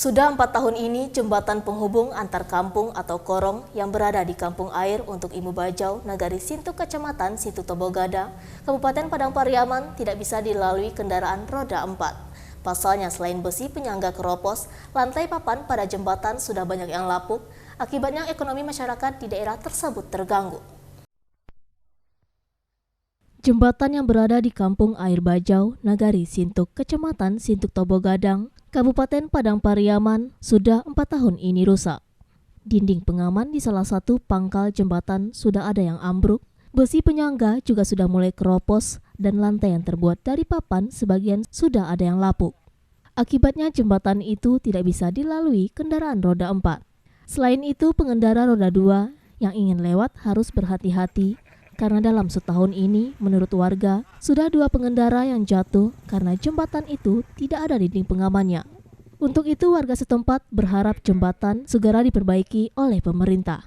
Sudah 4 tahun ini, jembatan penghubung antar kampung atau korong yang berada di Kampung Air untuk Ibu Bajau, Nagari Sintuk, Kecamatan Sintuk Tobogadang, Kabupaten Padang Pariaman tidak bisa dilalui kendaraan roda 4. Pasalnya selain besi penyangga keropos, lantai papan pada jembatan sudah banyak yang lapuk, akibatnya ekonomi masyarakat di daerah tersebut terganggu. Jembatan yang berada di Kampung Air Bajau, Nagari Sintuk, Kecamatan Sintuk Tobogadang, Kabupaten Padang Pariaman sudah 4 tahun ini rusak. Dinding pengaman di salah satu pangkal jembatan sudah ada yang ambruk, besi penyangga juga sudah mulai keropos, dan lantai yang terbuat dari papan sebagian sudah ada yang lapuk. Akibatnya jembatan itu tidak bisa dilalui kendaraan roda 4. Selain itu, pengendara roda 2 yang ingin lewat harus berhati-hati karena dalam setahun ini, menurut warga, sudah 2 pengendara yang jatuh karena jembatan itu tidak ada dinding pengamannya. Untuk itu, warga setempat berharap jembatan segera diperbaiki oleh pemerintah.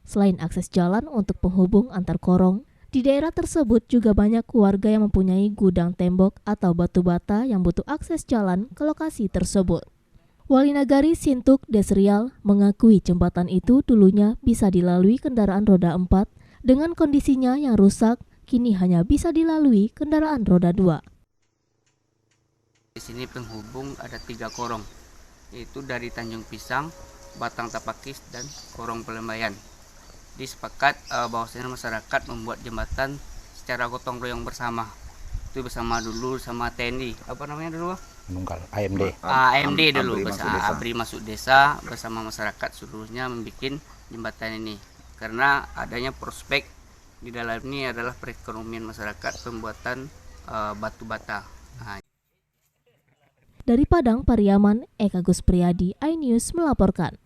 Selain akses jalan untuk penghubung antar korong, di daerah tersebut juga banyak warga yang mempunyai gudang tembok atau batu bata yang butuh akses jalan ke lokasi tersebut. Wali Nagari Sintuk Desrial mengakui jembatan itu dulunya bisa dilalui kendaraan roda 4, dengan kondisinya yang rusak, kini hanya bisa dilalui kendaraan roda 2. Di sini penghubung ada 3 korong, yaitu dari Tanjung Pisang, Batang Tapakis, dan Korong Pelembayan. Disepakat bahwasanya masyarakat membuat jembatan secara gotong royong bersama. Itu bersama dulu sama TNI. Apa namanya dulu? Nunggal AMD. AMD dulu, Abri Masuk Desa bersama masyarakat seluruhnya membuat jembatan ini. Karena adanya prospek di dalam ini adalah perekonomian masyarakat pembuatan batu bata. Dari Padang Pariaman, Eka Gus Priyadi, iNews melaporkan.